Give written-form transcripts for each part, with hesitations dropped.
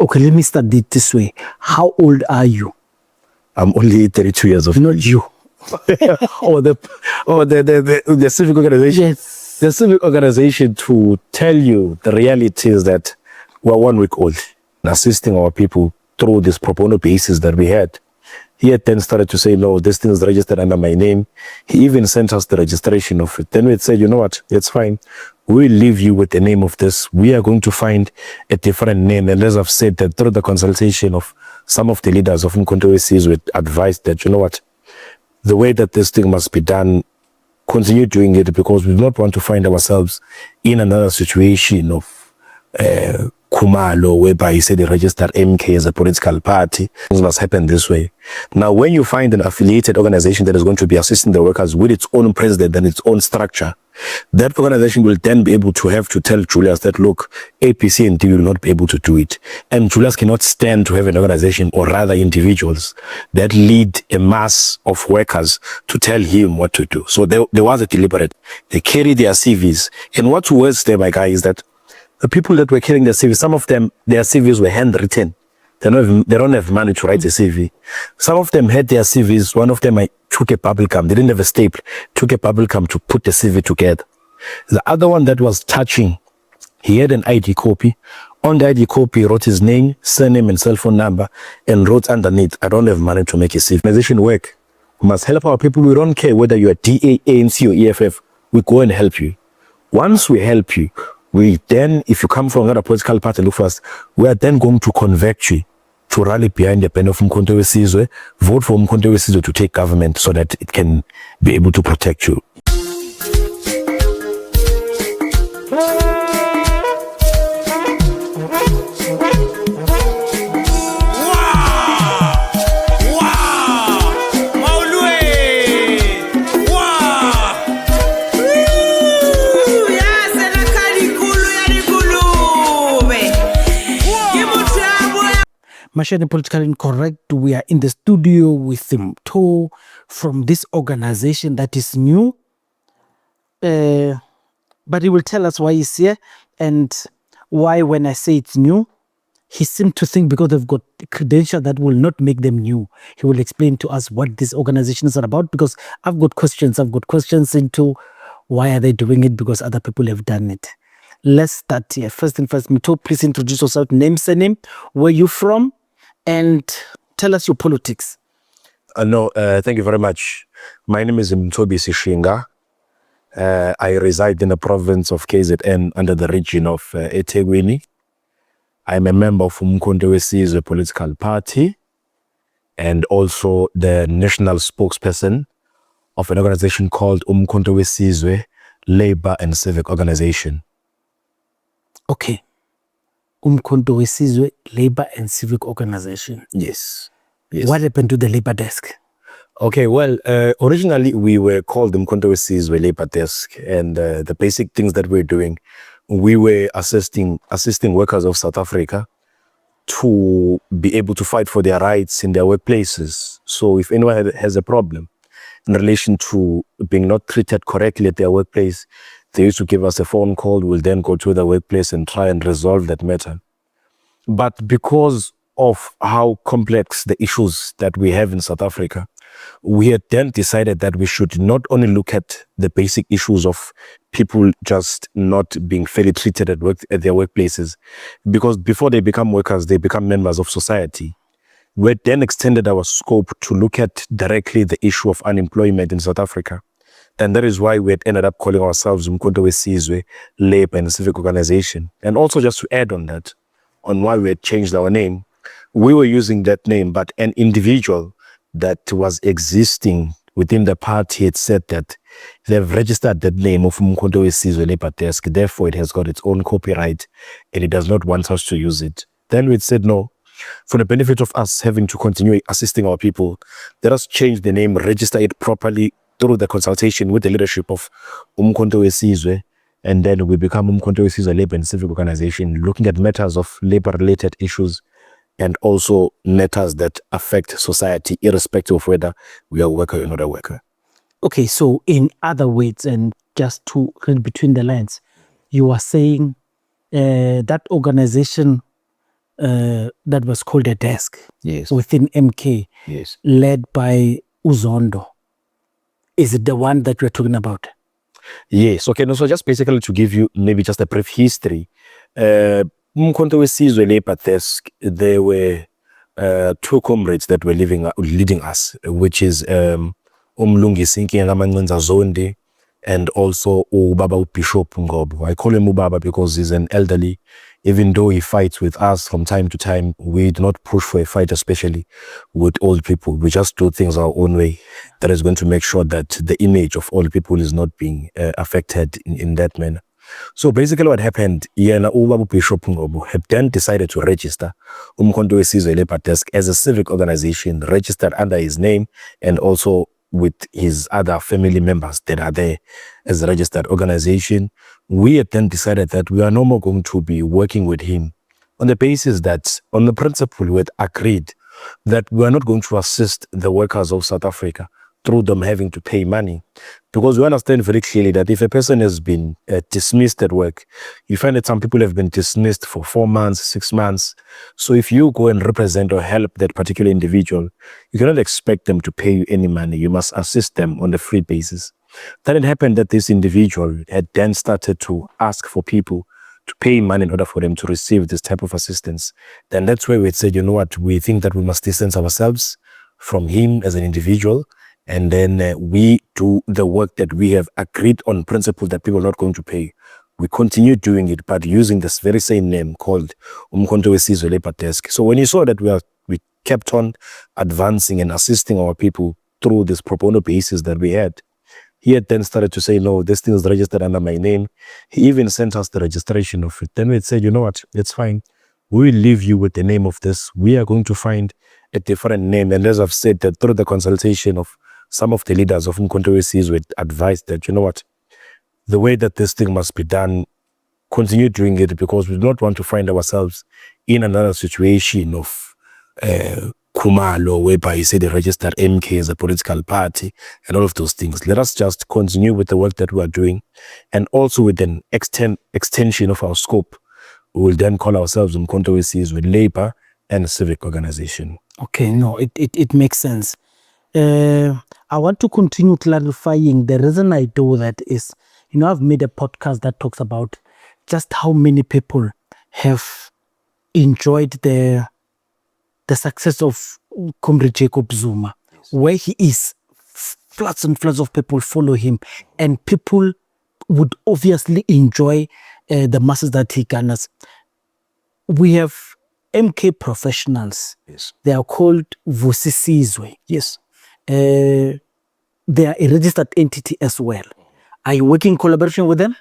Okay, let me start it this way. How old are you? I'm only 32 years of age. Not you. the civic organization. Yes. The civic organization, to tell you the reality is that we're 1 week old, assisting our people through this pro bono basis that we had. He had then started to say, no, this thing is registered under my name. He even sent us the registration of it. Then we said, you know what, it's fine. We'll leave you with the name of this. We are going to find a different name. And as I've said, that through the consultation of some of the leaders of Mtho we advised that, you know what, the way that this thing must be done, continue doing it, because we do not want to find ourselves in another situation of Kumalo, whereby he said he registered MK as a political party. Things must happen this way. Now, when you find an affiliated organization that is going to be assisting the workers with its own president and its own structure, that organization will then be able to have to tell Julius that, look, APC and D will not be able to do it. And Julius cannot stand to have an organization, or rather individuals, that lead a mass of workers to tell him what to do. So there was a deliberate. They carry their CVs. And what's worse there, my guy, is that the people that were carrying their CVs, some of them, their CVs were handwritten. They don't have money to write a CV. Some of them had their CVs. One of them, I took a bubble gum. They didn't have a staple. Took a bubble gum to put the CV together. The other one that was touching, he had an ID copy. On the ID copy, he wrote his name, surname, and cell phone number, and wrote underneath, I don't have money to make a CV. Organization work. We must help our people. We don't care whether you are DA, ANC, or EFF. We go and help you. Once we help you, we then, if you come from another political party, look for us, we are then going to convert you to rally behind the pen of Mtho Wesizwe, vote for Mtho Wesizwe to take government so that it can be able to protect you. Mashiane Politically Incorrect. We are in the studio with Mtho from this organization that is new. But he will tell us why he's here and why, when I say it's new, he seemed to think because they've got a credential that will not make them new. He will explain to us what this organization is about, because I've got questions. Into why are they doing it, because other people have done it. Let's start here. First and first, Mtho, please introduce yourself, name, surname, where you from, and tell us your politics. Thank you very much. My name is Mtho Sishinga. I reside in the province of KZN under the region of eThekwini. I'm a member of Mtho Wesizwe political party and also the national spokesperson of an organization called Mtho Wesizwe Labour and Civic Organisation. Okay. Mtho Wesizwe Labour and Civic Organisation. Yes. What happened to the Labour desk? Okay, well, originally we were called Mtho Wesizwe Labour Desk, and the basic things that we're doing, we were assisting workers of South Africa to be able to fight for their rights in their workplaces. So if anyone has a problem in relation to being not treated correctly at their workplace, they used to give us a phone call. We'll then go to the workplace and try and resolve that matter. But because of how complex the issues that we have in South Africa, we had then decided that we should not only look at the basic issues of people just not being fairly treated at their workplaces, because before they become workers, they become members of society. We then extended our scope to look at directly the issue of unemployment in South Africa. And that is why we had ended up calling ourselves Mtho Wesizwe Labour and Civic Organisation. And also, just to add on that, on why we had changed our name, we were using that name, but an individual that was existing within the party had said that they've registered that name of Mtho Wesizwe Labour Desk, therefore it has got its own copyright and it does not want us to use it. Then we said, no, for the benefit of us having to continue assisting our people, let us change the name, register it properly through the consultation with the leadership of Mtho Wesizwe, and then we become Mtho Wesizwe Labour and Civic Organisation, looking at matters of labor-related issues and also matters that affect society, irrespective of whether we are a worker or not a worker. Okay, so in other words, and just to read between the lines, you are saying that organization that was called a desk Yes. within MK, Yes. led by Uzondo. Is it the one that we're talking about? Yes. Okay. No, so just basically to give you maybe just a brief history, Mkhonto weSizwe Labour Desk, there were two comrades that were leading us, which is Umlungisi Nkinga Zondi and also Ubaba Bishop Ngobo. I call him Ubaba because he's an elderly. Even though he fights with us from time to time, we do not push for a fight, especially with old people. We just do things our own way. That is going to make sure that the image of old people is not being affected in that manner. So basically what happened, Yena Ubaba Bishop Ngobo had then decided to register Umkhonto weSizwe Labour Desk as a civic organization registered under his name and also with his other family members that are there as a registered organization. We had then decided that we are no more going to be working with him on the basis that, on the principle, we had agreed that we are not going to assist the workers of South Africa through them having to pay money. Because we understand very clearly that if a person has been dismissed at work, you find that some people have been dismissed for 4 months, 6 months. So if you go and represent or help that particular individual, you cannot expect them to pay you any money. You must assist them on a free basis. Then it happened that this individual had then started to ask for people to pay money in order for them to receive this type of assistance. Then that's where we had said, you know what, we think that we must distance ourselves from him as an individual. And then we do the work that we have agreed on principle that people are not going to pay. We continue doing it, but using this very same name called Umkhonto weSizwe Labour Desk. So when you saw that we kept on advancing and assisting our people through this pro bono basis that we had, he had then started to say, no, this thing is registered under my name. He even sent us the registration of it. Then we said, you know what, it's fine. We will leave you with the name of this. We are going to find a different name. And as I've said, that through the consultation of some of the leaders of Umkhonto weSizwe advised that, you know what, the way that this thing must be done, continue doing it, because we do not want to find ourselves in another situation of Khumalo, whereby you say they registered MK as a political party and all of those things. Let us just continue with the work that we are doing, and also with an extension of our scope. We will then call ourselves Umkhonto weSizwe Labour and Civic Organisation. Okay, no, it makes sense. I want to continue clarifying. The reason I do that is, I've made a podcast that talks about just how many people have enjoyed the success of Comrade Jacob Zuma. Yes. Where he is, floods and floods of people follow him, and people would obviously enjoy the masses that he garners. We have MK professionals. Yes. They are called Vusisizwe. Yes. They are a registered entity as well. Are you working in collaboration with them?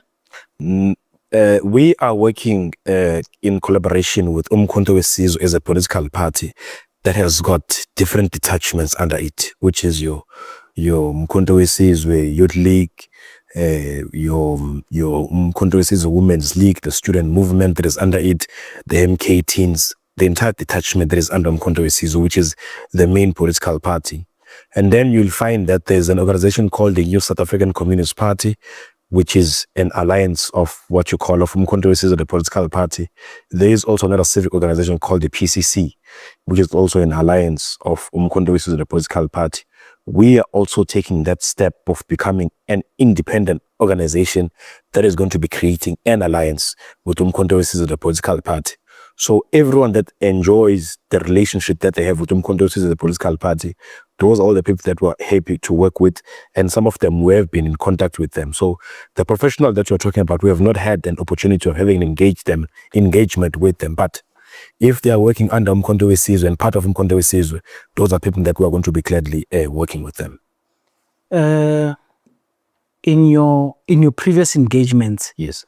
We are working in collaboration with Umkhonto weSizwe as a political party that has got different detachments under it, which is your Umkhonto weSizwe Youth League, your Umkhonto weSizwe Women's League, the student movement that is under it, the MK Teens, the entire detachment that is under Umkhonto weSizwe, which is the main political party. And then you'll find that there's an organization called the New South African Communist Party, which is an alliance of what you call of Umkhonto weSizwe, the political party. There is also another civic organization called the PCC, which is also an alliance of Umkhonto weSizwe, the political party. We are also taking that step of becoming an independent organization that is going to be creating an alliance with Umkhonto weSizwe, the political party. So everyone that enjoys the relationship that they have with Umkhonto weSizwe, the political party, those are all the people that were happy to work with, and some of them we have been in contact with them. So the professional that you're talking about, we have not had an opportunity of having engagement with them. But if they are working under Umkhonto weSizwe and part of Umkhonto weSizwe, those are people that we are going to be gladly working with them. In your previous engagements, yes.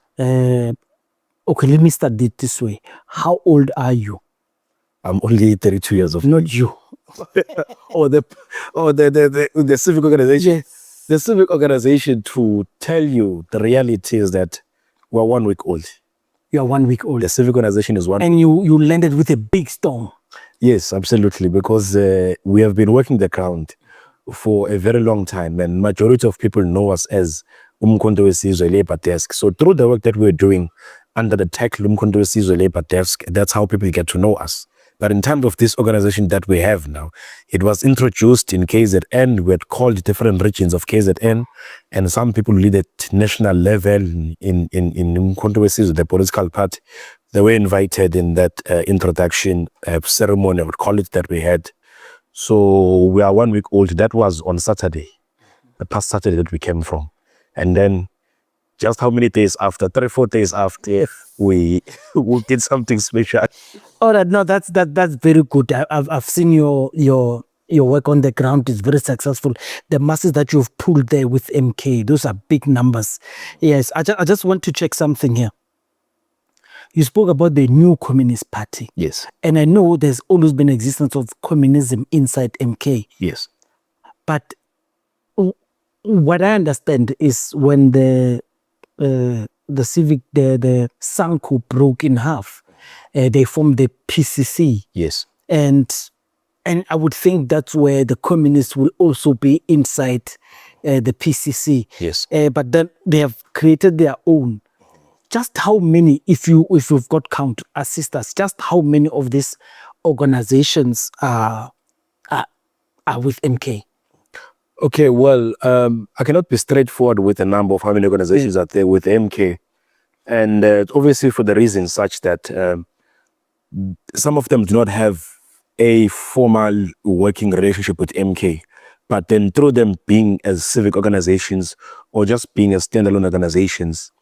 Okay, let me start it this way. How old are you? I'm only 32 years of age. Not you. The civic organization. Yes. The civic organization, to tell you the reality is that we're 1 week old. You are 1 week old. The civic organization is 1 week. And you landed with a big stone. Yes, absolutely, because we have been working the ground for a very long time, and majority of people know us as Umkhonto weSizwe Labour Desk. So through the work that we're doing under the tech Umkhonto we Sizwe Labour desk. That's how people get to know us. But in terms of this organization that we have now, it was introduced in KZN. We had called different regions of KZN, and some people lead at national level in Umkhonto we Sizwe, the political party. They were invited in that introduction ceremony, I would call it, that we had. So we are 1 week old. That was on Saturday, the past Saturday that we came from. And then just how many days after, 3-4 days after, we did something special. All right, no, that's very good. I've seen your work on the ground is very successful. The masses that you've pulled there with MK, those are big numbers. Yes, I just want to check something here. You spoke about the new Communist Party. Yes. And I know there's always been existence of communism inside MK. Yes. But what I understand is when the Sanku broke in half, they formed the PCC. Yes. And I would think that's where the communists will also be inside the PCC. Yes. But then they have created their own. Just how many, if you've got count, assist us, just how many of these organizations are with MK? Okay, well, I cannot be straightforward with the number of how many organizations are there with MK. And obviously for the reason such that some of them do not have a formal working relationship with MK. But then through them being as civic organizations or just being as standalone organizations,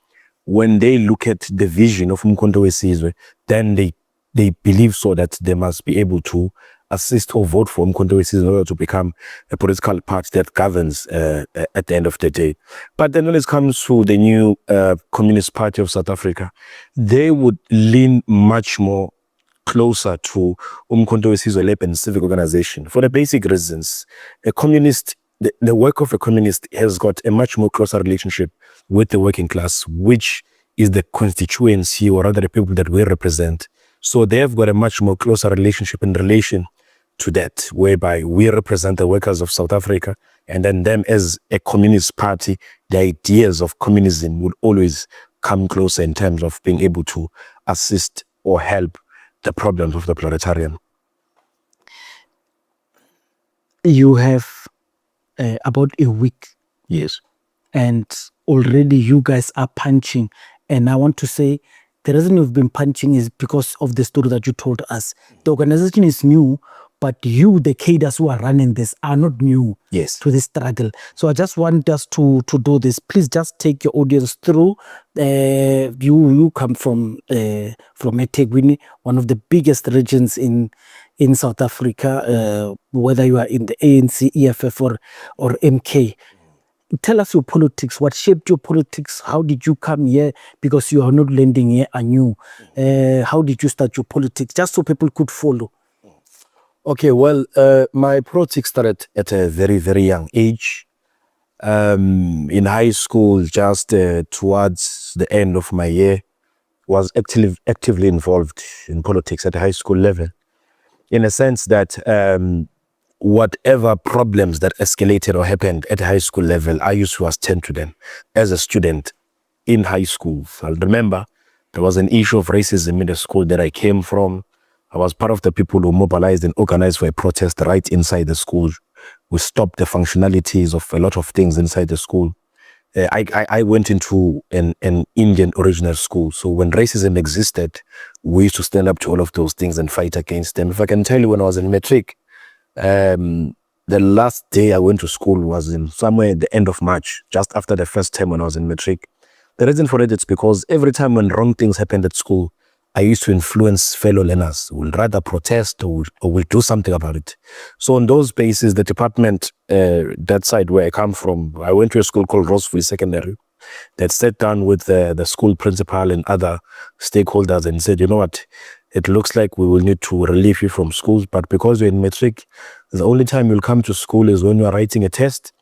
when they look at the vision of Umkhonto we Sizwe, then they believe so that they must be able to assist or vote for Umkhonto we Sizwe in order to become a political party that governs at the end of the day. But then when it comes to the new Communist Party of South Africa, they would lean much more closer to Umkhonto we Sizwe Labour and Civic Organization for the basic reasons. A communist, the work of a communist has got a much more closer relationship with the working class, which is the constituency or rather the people that we represent. So they have got a much more closer relationship in relation to that, whereby we represent the workers of South Africa, and then them as a communist party, the ideas of communism would always come closer in terms of being able to assist or help the problems of the proletarian. You have about a week. Yes. And already you guys are punching. And I want to say the reason you've been punching is because of the story that you told us. The organization is new, but you, the cadres who are running this, are not new to this struggle. So I just want us to do this. Please just take your audience through. You come from eThekwini, one of the biggest regions in South Africa, whether you are in the ANC, EFF or MK. Tell us your politics. What shaped your politics? How did you come here? Because you are not landing here anew. How did you start your politics? Just so people could follow. Okay, well, my politics started at a very, very young age. In high school, just towards the end of my year, was actively involved in politics at the high school level. In a sense that whatever problems that escalated or happened at the high school level, I used to attend to them as a student in high school. I remember there was an issue of racism in the school that I came from. I was part of the people who mobilized and organized for a protest right inside the school. We stopped the functionalities of a lot of things inside the school. I went into an Indian original school. So when racism existed, we used to stand up to all of those things and fight against them. If I can tell you, when I was in matric, the last day I went to school was in somewhere at the end of March, just after the first term when I was in matric. The reason for it is because every time when wrong things happened at school, I used to influence fellow learners who would rather protest or will do something about it. So on those bases, the department, that side where I come from, I went to a school called Roseville Secondary that sat down with the school principal and other stakeholders and said, you know what, it looks like we will need to relieve you from schools, but because you're in matric, the only time you'll come to school is when you're writing a test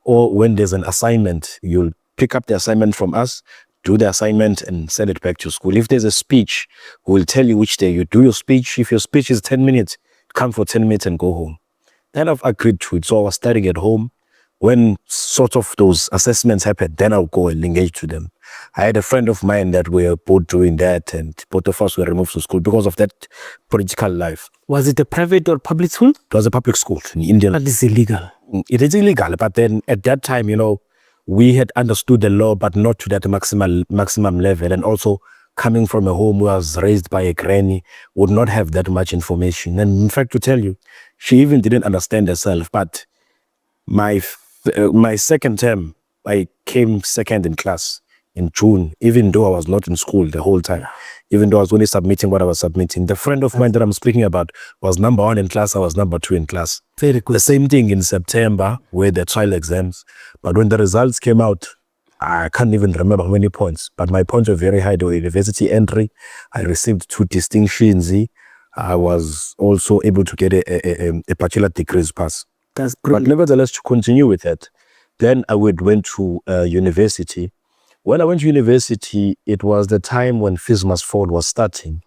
or when there's an assignment. You'll pick up the assignment from us, do the assignment and send it back to school. If there's a speech, we'll tell you which day you do your speech. If your speech is 10 minutes, come for 10 minutes and go home. Then I've agreed to it. So I was studying at home. when sort of those assessments happen, then I'll go and engage to them. I had a friend of mine that we were both doing that, and both of us were removed from school because of that political life. Was it a private or public school? It was a public school in India. That is illegal. It is illegal, but then at that time, we had understood the law, but not to that maximum level. And also coming from a home who was raised by a granny, would not have that much information. And in fact, to tell you, she even didn't understand herself. But my second term, I came second in class in June, even though I was not in school the whole time, even though I was only submitting what I was submitting. The friend of mine that I'm speaking about was number 1 in class, I was number 2 in class. Very good. The same thing in September with the trial exams. But when the results came out, I can't even remember how many points, but my points were very high. The university entry, I received 2 distinctions. I was also able to get a bachelor degrees pass. That's brilliant. But nevertheless, to continue with that, then I went to university. When I went to university, it was the time when Fees Must Fall was starting.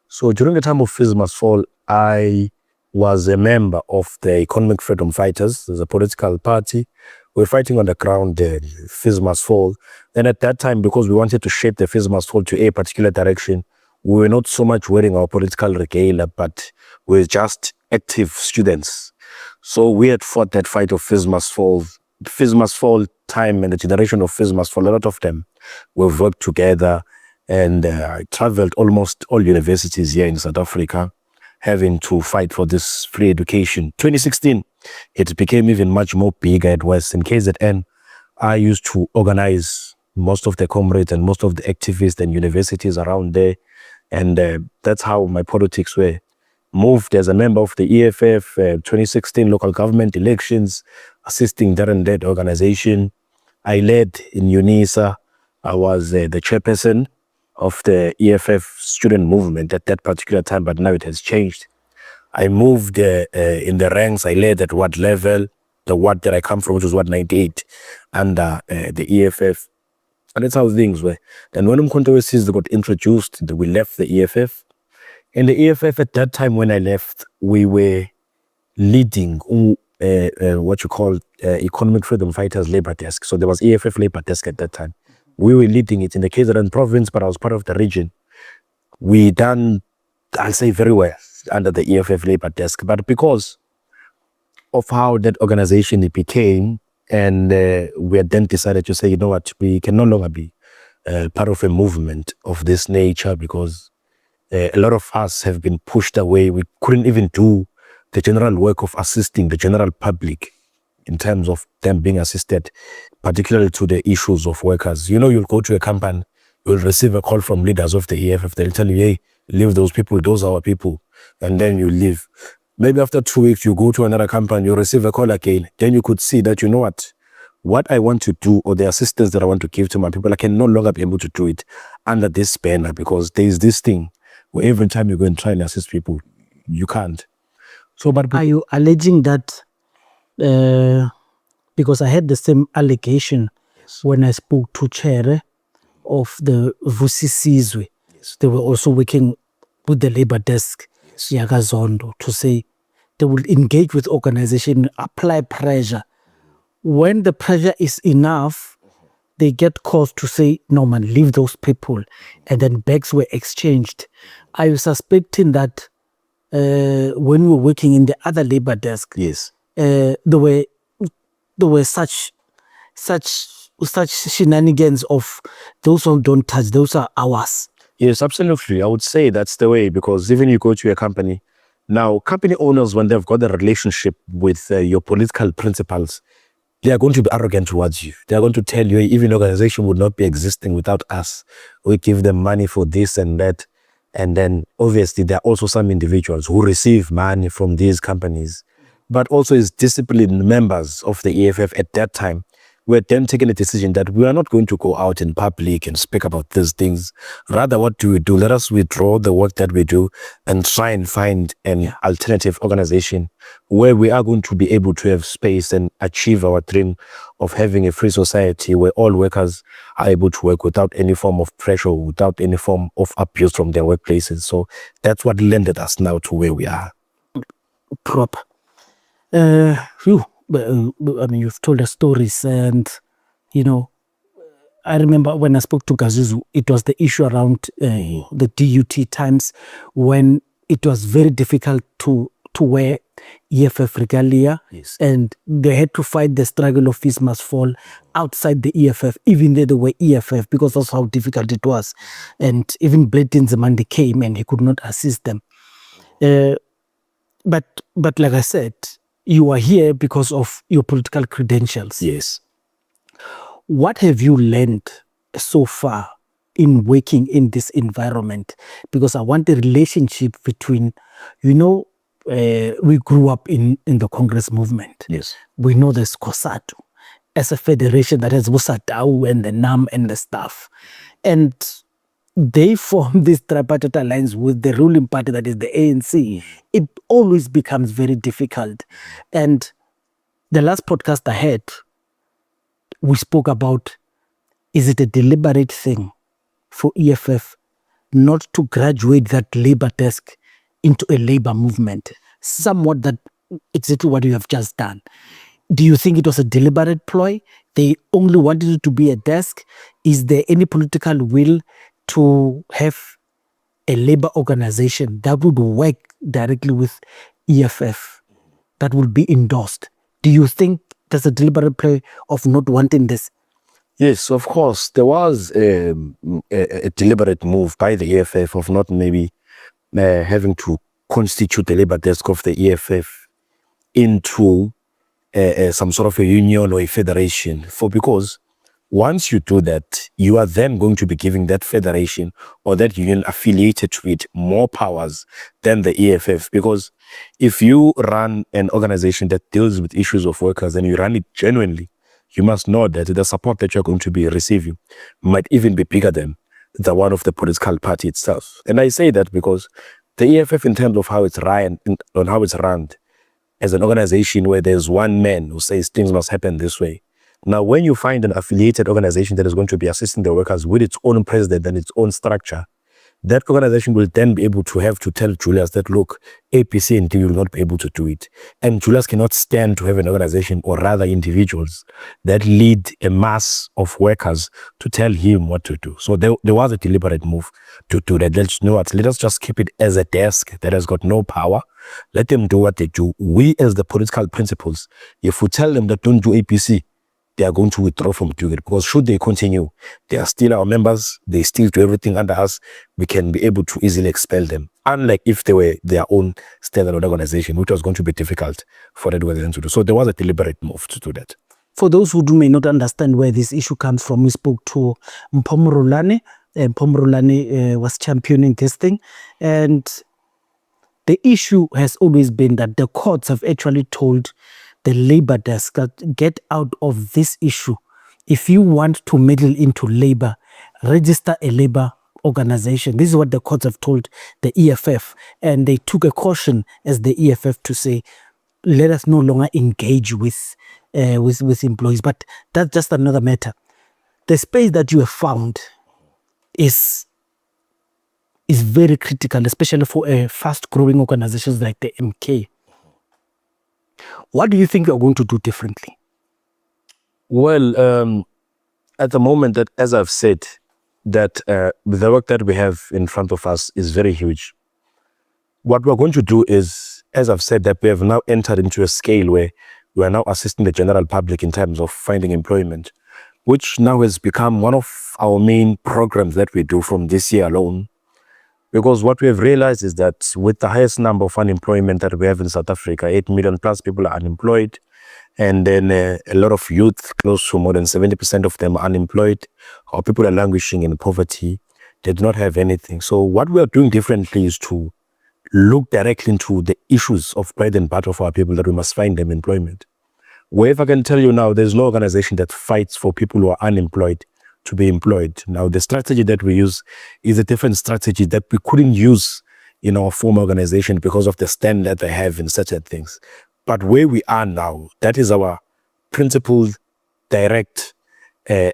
So during the time of Fees Must Fall, I was a member of the Economic Freedom Fighters. There's a political party. We're fighting on the ground, the Fees Must Fall. Then at that time, because we wanted to shape the Fees Must Fall to a particular direction, we were not so much wearing our political regalia, but we were just active students. So we had fought that fight of Fees Must Fall. Fees Must Fall time and the generation of Fees Must Fall, a lot of them, we've worked together, and I traveled almost all universities here in South Africa, having to fight for this free education. 2016, it became even much more bigger at West. In KZN, I used to organize most of the comrades and most of the activists and universities around there, and that's how my politics were. Moved as a member of the EFF, 2016 local government elections, assisting that and that organization. I led in UNISA. I was the chairperson of the EFF student movement at that particular time, but now it has changed. I moved in the ranks. I led at ward level, the ward that I come from, which was Ward 98, under the EFF. And that's how things were. Then when Mtho got introduced, we left the EFF. And the EFF at that time when I left, we were leading what you call Economic Freedom Fighters Labour Desk. So there was EFF Labour Desk at that time. We were leading it in the KZN province, but I was part of the region. We done, I'll say, very well under the EFF Labour Desk. But because of how that organization it became, and we had then decided to say, you know what, we can no longer be part of a movement of this nature, because a lot of us have been pushed away. We couldn't even do the general work of assisting the general public in terms of them being assisted, particularly to the issues of workers. You'll go to a company, you'll receive a call from leaders of the EFF. They'll tell you, hey, leave those people, those are our people. And then you leave. Maybe after 2 weeks, you go to another company, you receive a call again. Then you could see that, you know what I want to do, or the assistance that I want to give to my people, I can no longer be able to do it under this banner, because there's this thing where every time you go and try and assist people, you can't. So, but are you alleging that, because I had the same allegation when I spoke to Chair of the Vusi Sizwe, they were also working with the Labour Desk, Yakazondo, to say they will engage with organization, apply pressure. When the pressure is enough, they get calls to say, no man, leave those people. And then bags were exchanged. Are you suspecting that when we were working in the other Labour Desk, yes, there were such shenanigans of those who don't touch, those are ours? Yes, absolutely. I would say that's the way, because even you go to a company, now company owners, when they've got a relationship with your political principles, they are going to be arrogant towards you. They are going to tell you, even organization would not be existing without us. We give them money for this and that. And then obviously there are also some individuals who receive money from these companies, but also as disciplined members of the EFF at that time, we had then taken a decision that we are not going to go out in public and speak about these things. Rather, what do we do? Let us withdraw the work that we do and try and find an alternative organization where we are going to be able to have space and achieve our dream of having a free society where all workers are able to work without any form of pressure, without any form of abuse from their workplaces. So that's what landed us now to where we are. Proper. I mean, you've told us stories, and you know, I remember when I spoke to Gazuzu, it was the issue around the DUT times when it was very difficult to wear EFF regalia, Yes. and they had to fight the struggle of Fees Must Fall outside the EFF, even though they were EFF, because that's how difficult it was. And even Blade Nzimande came and he could not assist them. But like I said, you are here because of your political credentials. Yes. What have you learned so far in working in this environment? Because I want the relationship between, we grew up in the Congress movement. Yes. We know there's COSATU as a federation that has Wusatau and the NAM and the stuff. And they form this tripartite alliance with the ruling party that is the ANC. It always becomes very difficult. And the last podcast I had, we spoke about, is it a deliberate thing for EFF not to graduate that labor desk into a labor movement? Somewhat that exactly what you have just done. Do you think it was a deliberate ploy? They only wanted it to be a desk? Is there any political will to have a labor organization that would work directly with EFF, that would be endorsed? Do you think there's a deliberate play of not wanting this? Yes, of course. There was a deliberate move by the EFF of not maybe having to constitute the labor desk of the EFF into some sort of a union or a federation. Because once you do that, you are then going to be giving that federation or that union affiliated to it more powers than the EFF. Because if you run an organization that deals with issues of workers and you run it genuinely, you must know that the support that you're going to be receiving might even be bigger than the one of the political party itself. And I say that because the EFF, in terms of how it's run, as an organization where there's one man who says things must happen this way. Now, when you find an affiliated organization that is going to be assisting the workers with its own president and its own structure, that organization will then be able to have to tell Julius that, look, APC and D will not be able to do it. And Julius cannot stand to have an organization, or rather individuals, that lead a mass of workers to tell him what to do. So there was a deliberate move to do that. Let's know what, let us just keep it as a desk that has got no power. Let them do what they do. We, as the political principals, if we tell them that don't do APC, they are going to withdraw from doing it, because should they continue, they are still our members, they still do everything under us, we can be able to easily expel them. Unlike if they were their own standalone organization, which was going to be difficult for that organization to do. So there was a deliberate move to do that. For those who may not understand where this issue comes from, we spoke to Mtho Mrulane. Mtho Mrulane was championing this thing. And the issue has always been that the courts have actually told the labor desk that get out of this issue. If you want to meddle into labor, register a labor organization. This is what the courts have told the EFF. And they took a caution as the EFF to say, let us no longer engage with employees. But that's just another matter. The space that you have found is very critical, especially for a fast-growing organizations like the MK. What do you think you're going to do differently? Well, at the moment, that, as I've said, that the work that we have in front of us is very huge. What we're going to do is, as I've said, that we have now entered into a scale where we are now assisting the general public in terms of finding employment, which now has become one of our main programs that we do from this year alone. Because what we have realized is that with the highest number of unemployment that we have in South Africa, 8 million plus people are unemployed, and then a lot of youth, close to more than 70% of them are unemployed, or people are languishing in poverty. They do not have anything. So what we are doing differently is to look directly into the issues of bread and butter of our people, that we must find them employment. Where, if I can tell you now, there's no organization that fights for people who are unemployed to be employed. Now, the strategy that we use is a different strategy that we couldn't use in our former organization because of the stand that they have in certain things. But where we are now, that is our principled, direct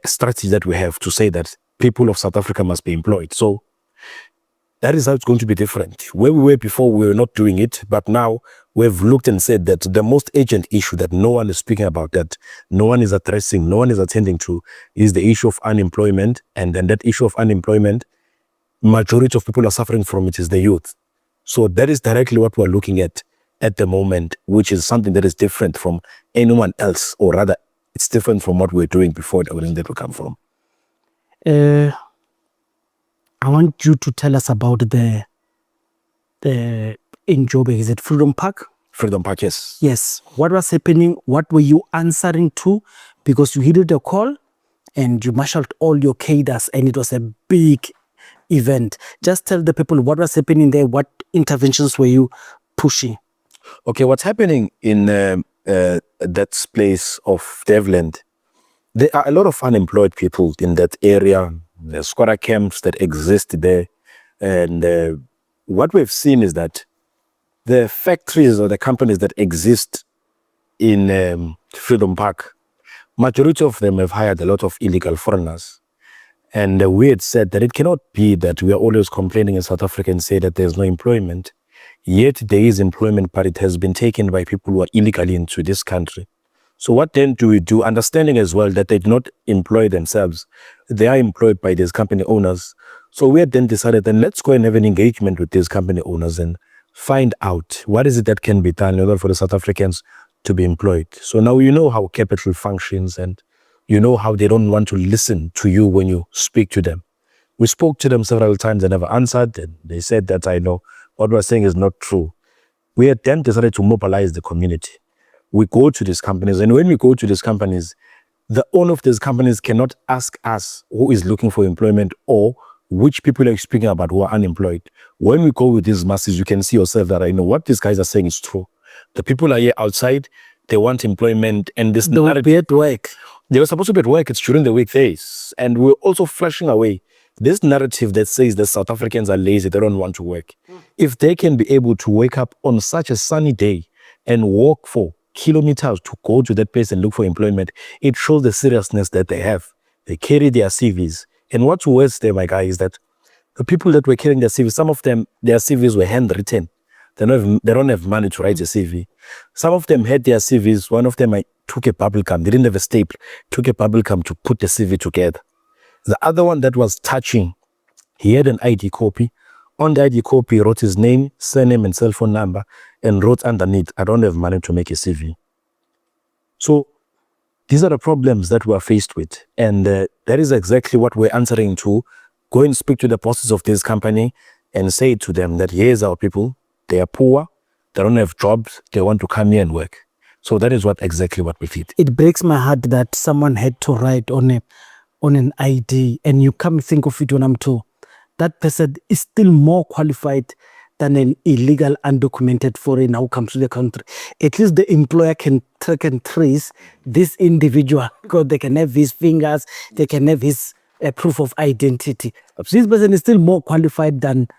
strategy that we have to say that people of South Africa must be employed. So that is how it's going to be different. Where we were before, we were not doing it, but now we've looked and said that the most urgent issue that no one is speaking about, that no one is addressing, no one is attending to, is the issue of unemployment. And then that issue of unemployment, majority of people are suffering from it is the youth. So that is directly what we're looking at the moment, which is something that is different from anyone else, or rather, it's different from what we were doing before, where that will come from. I want you to tell us about the in Joburg, is it Freedom Park? Freedom Park, yes. Yes. What was happening? What were you answering to? Because you heeded the call and you marshaled all your cadres and it was a big event. Just tell the people what was happening there. What interventions were you pushing? Okay, what's happening in that place of Devland, there are a lot of unemployed people in that area. There's squatter camps that exist there. And what we've seen is that the factories or the companies that exist in Freedom Park, majority of them have hired a lot of illegal foreigners. And we had said that it cannot be that we are always complaining in South Africa and say that there's no employment, yet there is employment, but it has been taken by people who are illegally into this country. So what then do we do? Understanding as well that they do not employ themselves. They are employed by these company owners. So we had then decided, then let's go and have an engagement with these company owners and find out what is it that can be done in order for the South Africans to be employed. So now you know how capital functions and you know how they don't want to listen to you when you speak to them. We spoke to them several times and never answered, and they said that I know what we're saying is not true. We had then decided to mobilize the community. We go to these companies, and when we go to these companies, the owner of these companies cannot ask us who is looking for employment or which people are speaking about who are unemployed. When we go with these masses, you can see yourself that I know what these guys are saying is true. The people are here outside, they want employment, and this They will be at work. They were supposed to be at work, it's during the weekdays. And we're also flashing away this narrative that says that South Africans are lazy, they don't want to work. If they can be able to wake up on such a sunny day and walk for kilometers to go to that place and look for employment, it shows the seriousness that they have. They carry their CVs. And what's worse there, my guy, is that the people that were carrying their CVs, some of them, their CVs were handwritten. They don't have money to write a CV. Some of them had their CVs. One of them, I took a bubble gum. They didn't have a staple. Took a bubble gum to put the CV together. The other one that was touching, he had an ID copy. On the ID copy, he wrote his name, surname, and cell phone number, and wrote underneath, I don't have money to make a CV. So these are the problems that we are faced with. And that is exactly what we're answering to. Go and speak to the bosses of this company and say to them that here's our people. They are poor, they don't have jobs, they want to come here and work. So that is exactly what we did. It breaks my heart that someone had to write on an ID, and you come think of it when I'm told that person is still more qualified than an illegal, undocumented foreigner who comes to the country. At least the employer can track and trace this individual because they can have his fingers, they can have his proof of identity. This person is still more qualified than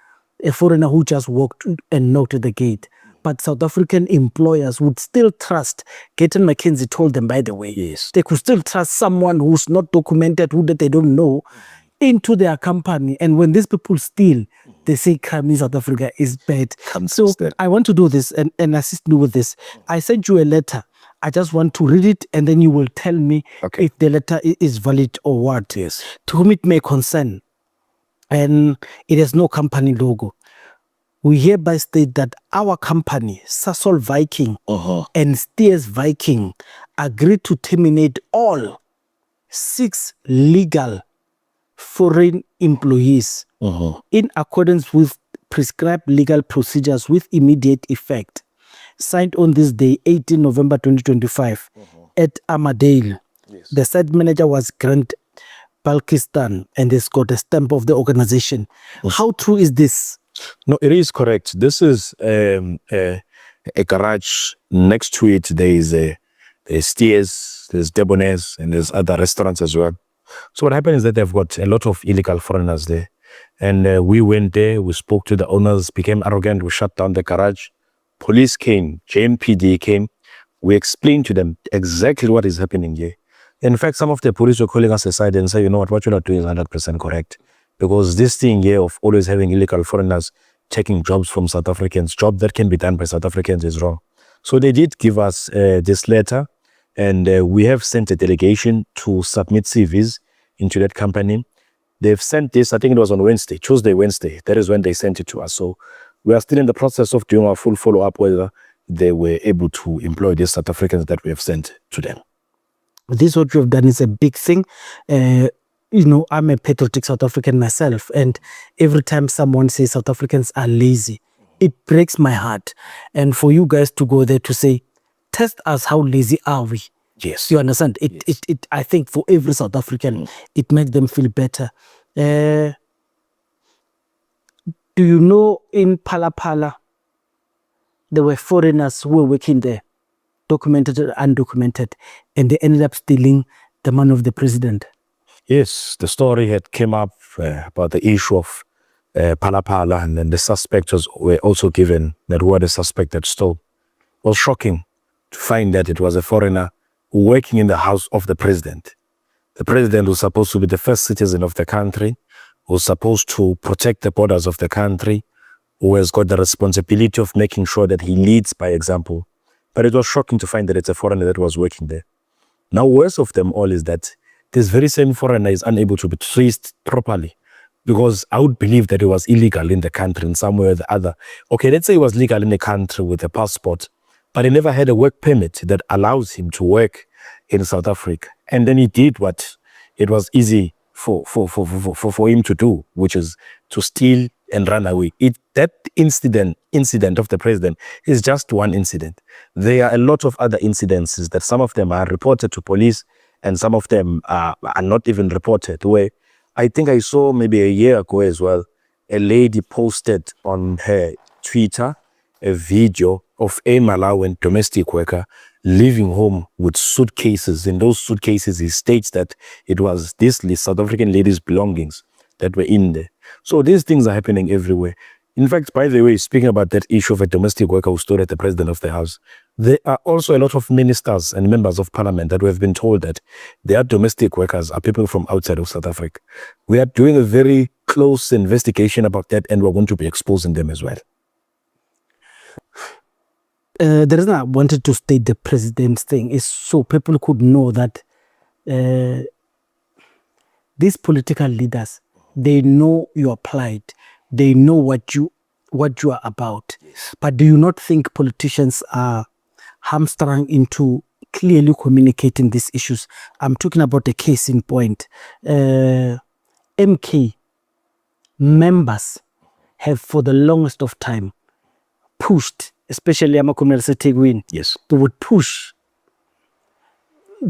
a foreigner who just walked and knocked at the gate. But South African employers would still trust, Gaten McKenzie told them, by the way, yes, they could still trust someone who's not documented, who that they don't know, into their company. And when these people steal, they say crime in South Africa is bad. So I want to do this and assist me with this. I sent you a letter. I just want to read it, and then you will tell me if the letter is valid or what. Yes. To whom it may concern. And it has no company logo. We hereby state that our company, Sasol Viking and Steers Viking, agreed to terminate all 6 legal foreign employees in accordance with prescribed legal procedures with immediate effect. Signed on this day, 18 November 2025, at Armadale. Yes. The site manager was Grant Balkistan, and it's got a stamp of the organization. How true is this? No, it is correct. This is a garage. Next to it, there's Steers, there's Debonair's, and there's other restaurants as well. So what happened is that they've got a lot of illegal foreigners there. And we went there, we spoke to the owners, became arrogant, we shut down the garage. Police came, JMPD came. We explained to them exactly what is happening here. In fact, some of the police were calling us aside and say, you know what you're not doing is 100% correct. Because this thing here of always having illegal foreigners taking jobs from South Africans. Job that can be done by South Africans is wrong. So they did give us this letter, and we have sent a delegation to submit CVs into that company. They've sent this, I think it was on Tuesday, Wednesday. That is when they sent it to us. So we are still in the process of doing our full follow-up whether they were able to employ these South Africans that we have sent to them. This what you have done is a big thing. You know, I'm a patriotic South African myself, and every time someone says South Africans are lazy, it breaks my heart. And for you guys to go there to say, test us, how lazy are we? Yes. You understand? It I think for every South African, it makes them feel better. Do you know in Phala, there were foreigners who were working there, documented or undocumented, and they ended up stealing the money of the president? Yes, the story had came up about the issue of Phala, and then the suspects were also given that who were the suspect that stole. It was shocking to find that it was a foreigner working in the house of the president. The president was supposed to be the first citizen of the country, was supposed to protect the borders of the country, who has got the responsibility of making sure that he leads by example. But it was shocking to find that it's a foreigner that was working there. Now, worst of them all is that this very same foreigner is unable to be traced properly, because I would believe that he was illegal in the country in some way or the other. Okay, let's say he was legal in the country with a passport, but he never had a work permit that allows him to work in South Africa. And then he did what it was easy for him to do, which is to steal and run away. That incident of the president is just one incident. There are a lot of other incidences that some of them are reported to police and some of them are not even reported, where I think I saw maybe a year ago as well, a lady posted on her Twitter a video of a Malawian domestic worker leaving home with suitcases. In those suitcases, he states that it was this South African lady's belongings that were in there. So these things are happening everywhere. In fact, by the way, speaking about that issue of a domestic worker who stood at the president of the house, there are also a lot of ministers and members of parliament that we have been told that their domestic workers are people from outside of South Africa. We are doing a very close investigation about that, and we're going to be exposing them as well. The reason I wanted to state the president's thing is so people could know that these political leaders, they know your plight. They know what you are about. Yes. But do you not think politicians are hamstrung into clearly communicating these issues? I'm talking about a case in point. MK members have for the longest of time pushed, especially Amakumel. Yes. They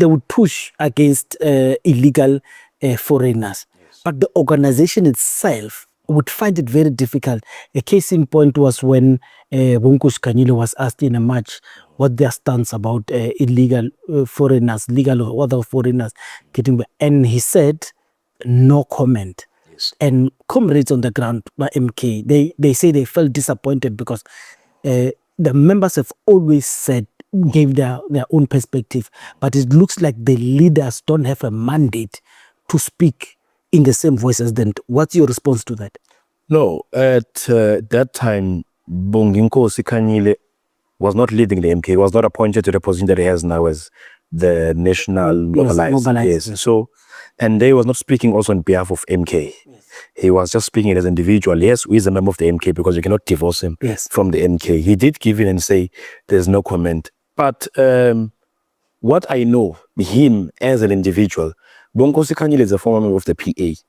would push against illegal foreigners. Yes. But the organization itself would find it very difficult. A case in point was when Kanyile was asked in a match what their stance about illegal foreigners, legal or other foreigners getting, and he said no comment. Yes. And comrades on the ground by MK, they say they felt disappointed because the members have always said, gave their own perspective, but it looks like the leaders don't have a mandate to speak in the same voice as them. What's your response to that? No, at that time, Ggcobo Kanyile was not leading the MK. He was not appointed to the position that he has now as the National Mobilized. Yes. So, and they was not speaking also on behalf of MK. Yes. He was just speaking as an individual. Yes, he is a member of the MK because you cannot divorce him from the MK. He did give in and say there's no comment. But what I know, him as an individual, Ggcobo Kanyile is a former member of the PA.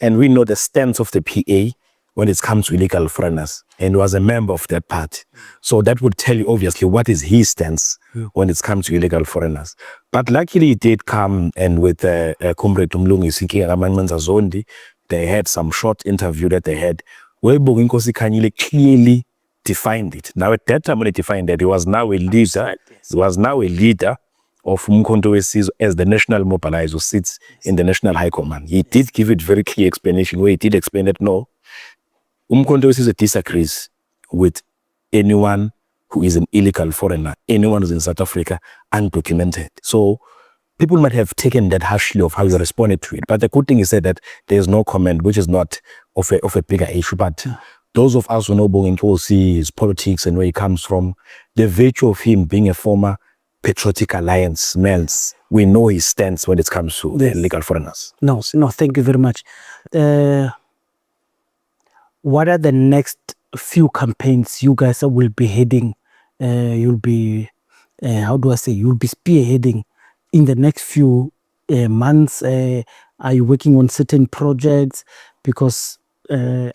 And we know the stance of the PA when it comes to illegal foreigners, and was a member of that party. So that would tell you obviously what is his stance when it comes to illegal foreigners. But luckily he did come, and with Comrade Zondi, they had some short interview that they had where Ggcobo Kanyile clearly defined it. Now at that time when he defined that, he was now a leader. He was now a leader of Mtho as the national mobilizer who sits in the National High Command. He did give it very clear explanation where he did explain that no, Mtho disagrees with anyone who is an illegal foreigner, anyone who's in South Africa undocumented. So people might have taken that harshly of how he responded to it. But the good thing is that there is no comment, which is not of a bigger issue. But Those of us who know Mtho see his politics and where he comes from, the virtue of him being a former Patriotic Alliance males, we know his stance when it comes to legal foreigners. No, thank you very much. What are the next few campaigns you guys will be heading? You'll be, you'll be spearheading in the next few months. Are you working on certain projects? Because, I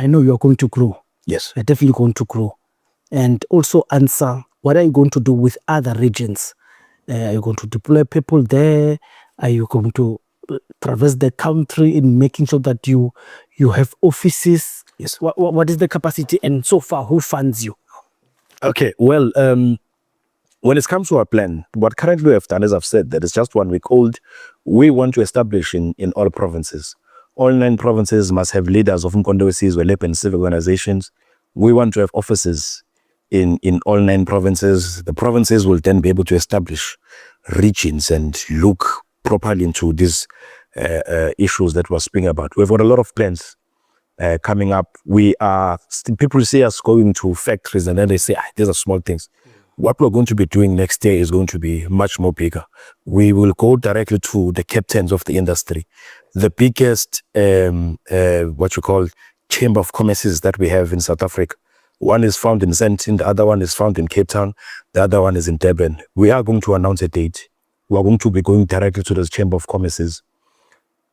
know you're going to grow. Yes. You're definitely going to grow. And also answer, what are you going to do with other regions? Are you going to deploy people there? Are you going to traverse the country in making sure that you have offices? Yes. What is the capacity? And so far, who funds you? Okay, well, when it comes to our plan, what currently we have done, as I've said, that is just 1 week old. We want to establish in all provinces. All 9 provinces must have leaders of Mtho or Labour Civic Organizations. We want to have offices in all 9 provinces. The provinces will then be able to establish regions and look properly into these issues that we're speaking about. We've got a lot of plans coming up. People see us going to factories and then they say, these are small things. What we're going to be doing next year is going to be much more bigger. We will go directly to the captains of the industry. The biggest, chamber of commerces that we have in South Africa. One is found in Sandton, the other one is found in Cape Town, the other one is in Durban. We are going to announce a date. We are going to be going directly to those chamber of commerces.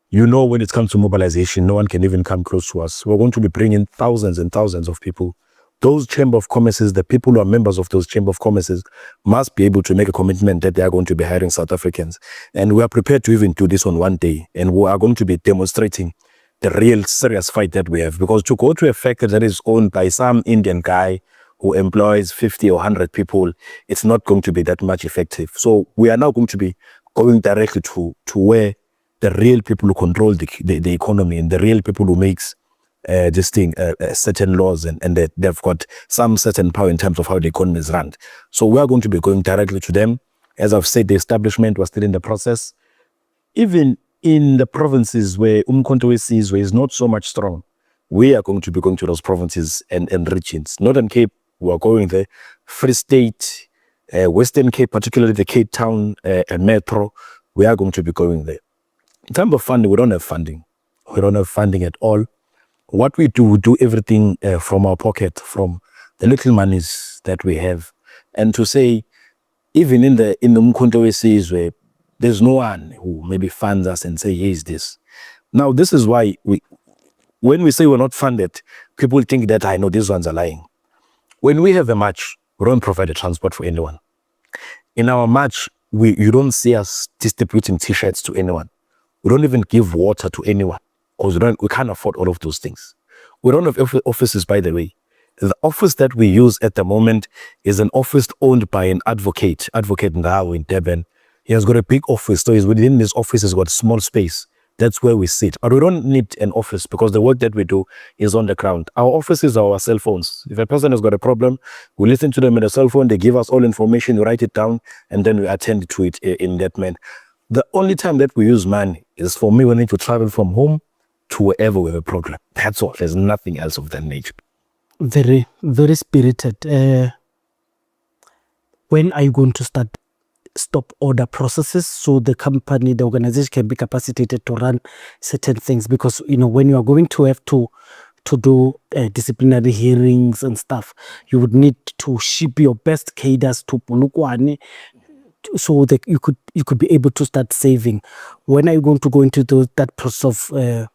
You know, when it comes to mobilization, no one can even come close to us. We're going to be bringing thousands and thousands of people. Those chamber of commerces, the people who are members of those chamber of commerces must be able to make a commitment that they are going to be hiring South Africans. And we are prepared to even do this on one day. And we are going to be demonstrating the real serious fight that we have. Because to go to a factory that is owned by some Indian guy who employs 50 or 100 people, it's not going to be that much effective. So we are now going to be going directly to where the real people who control the economy and the real people who makes certain laws and they've got some certain power in terms of how the economy is run. So we are going to be going directly to them. As I've said, the establishment was still in the process. Even in the provinces where Mtho is not so much strong, we are going to be going to those provinces and regions. Northern Cape, we are going there. Free State, Western Cape, particularly the Cape Town and Mtho, we are going to be going there. In terms of funding, we don't have funding. We don't have funding at all. What we do everything from our pocket, from the little monies that we have. And to say, even in the Mtho where there's no one who maybe funds us and say, here's this. Now, this is why when we say we're not funded, people think that, I know these ones are lying. When we have a march, we don't provide a transport for anyone. In our march, you don't see us distributing T-shirts to anyone. We don't even give water to anyone because we can't afford all of those things. We don't have offices, by the way. The office that we use at the moment is an office owned by an Advocate Mtho in Durban. He has got a big office, so within this office has got a small space. That's where we sit. But we don't need an office because the work that we do is on the ground. Our offices are our cell phones. If a person has got a problem, we listen to them in a cell phone, they give us all information, we write it down, and then we attend to it in that manner. The only time that we use money is for me when I need to travel from home to wherever we have a program. That's all. There's nothing else of that nature. Very, very spirited. When are you going to start stop order processes so the company, the organization can be capacitated to run certain things? Because, when you are going to have to do disciplinary hearings and stuff, you would need to ship your best cadres to Polokwane so that you could be able to start saving. When are you going to go into that process of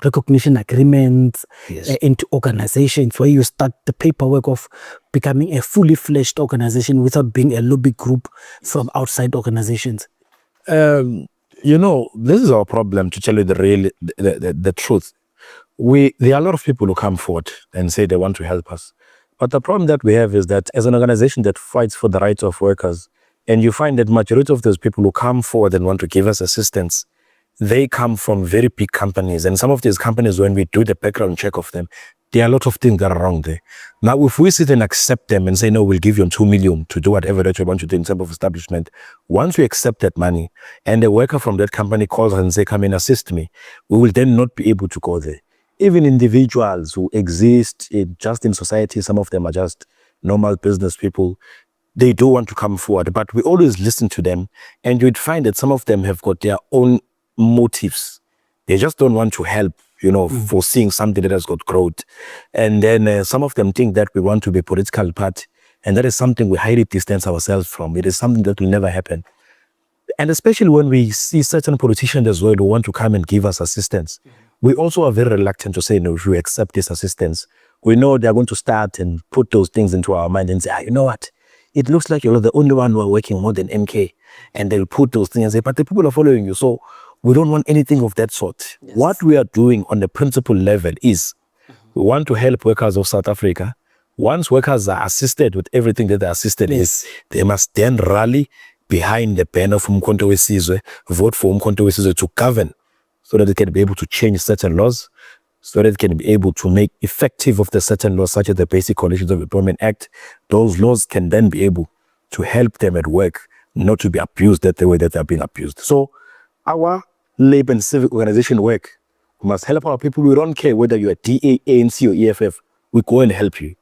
recognition agreements, Yes. Into organizations where you start the paperwork of becoming a fully fledged organization without being a lobby group from outside organizations? This is our problem, to tell you the truth. There are a lot of people who come forward and say they want to help us. But the problem that we have is that as an organization that fights for the rights of workers, and you find that majority of those people who come forward and want to give us assistance, they come from very big companies. And some of these companies, when we do the background check of them, there are a lot of things that are wrong there. Now, if we sit and accept them and say, no, we'll give you 2 million to do whatever that you want to do in terms of establishment, once we accept that money and a worker from that company calls us and say, come and assist me, we will then not be able to go there. even individuals who exist just in society, some of them are just normal business people. They do want to come forward, but we always listen to them, and you'd find that some of them have got their own motives. They just don't want to help, for seeing something that has got growth. And then some of them think that we want to be a political party, and that is something we highly distance ourselves from. It is something that will never happen. And especially when we see certain politicians as well who want to come and give us assistance, we also are very reluctant to say, no, if we accept this assistance, we know they're going to start and put those things into our mind and say, you know what? It looks like you're the only one who are working more than MK. And they'll put those things and say, but the people are following you. So we don't want anything of that sort. Yes. What we are doing on the principle level is we want to help workers of South Africa. Once workers are assisted with everything that they're assisted is, they must then rally behind the banner of Mtho Wesizwe, vote for Mtho Wesizwe to govern, so that they can be able to change certain laws, so that they can be able to make effective of the certain laws, such as the Basic Conditions of Employment Act. Those laws can then be able to help them at work, not to be abused the way that they're being abused. So our Labour and Civic Organisation work, we must help our people. We don't care whether you're a DA, ANC or EFF. We go and help you.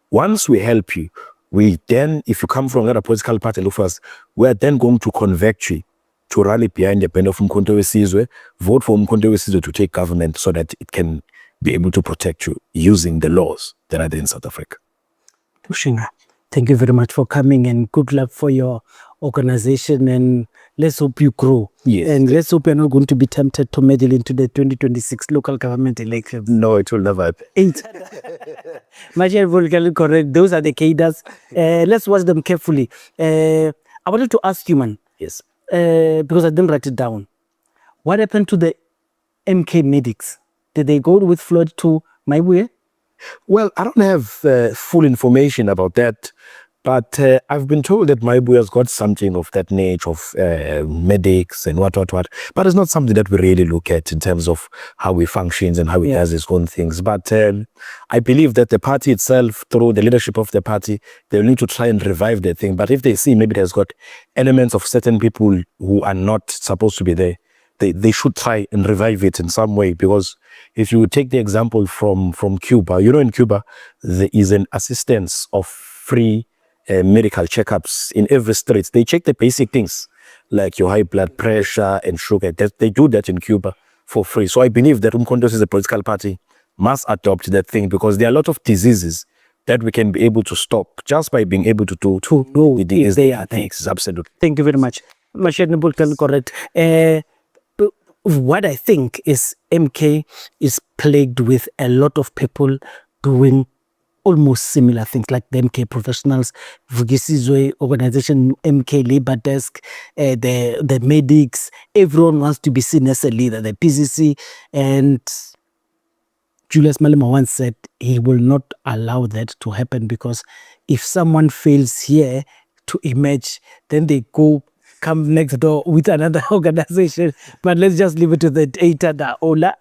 Once we help you, we then, if you come from another political party, look for us, we're then going to convert you to rally behind the banner of Mtho Wesizwe, vote for Mtho Wesizwe to take government so that it can be able to protect you using the laws that are there in South Africa. Mashiane, thank you very much for coming, and good luck for your organization, and let's hope you grow. Yes. And let's hope you're not going to be tempted to meddle into the 2026 local government elections. No, it will never happen. Mashiane Politicallyincorrect, those are the cadres. Let's watch them carefully. I wanted to ask you, man. Yes. Because I didn't write it down. What happened to the MK medics? Did they go with Floyd to Maibuye? Well, I don't have full information about that, but I've been told that Maibuye has got something of that nature of medics and what. But it's not something that we really look at in terms of how he functions and how he does his own things. But I believe that the party itself, through the leadership of the party, they'll need to try and revive the thing. But if they see maybe there's got elements of certain people who are not supposed to be there, they should try and revive it in some way. Because if you take the example from Cuba, in Cuba, there is an assistance of free medical checkups in every street. They check the basic things like your high blood pressure and sugar. They do that in Cuba for free. So I believe that Umkhonto is a political party must adopt that thing, because there are a lot of diseases that we can be able to stop just by being able to know if they are things. Absolutely. Thank you very much. Mashiane Politicallyincorrect. What I think is MK is plagued with a lot of people doing almost similar things, like the MK professionals, Ggcobo organization, MK Labour Desk, the medics. Everyone wants to be seen as a leader, the PCC. And Julius Malema once said he will not allow that to happen, because if someone fails here to emerge, then they come next door with another organization. But let's just leave it to the data, Ola.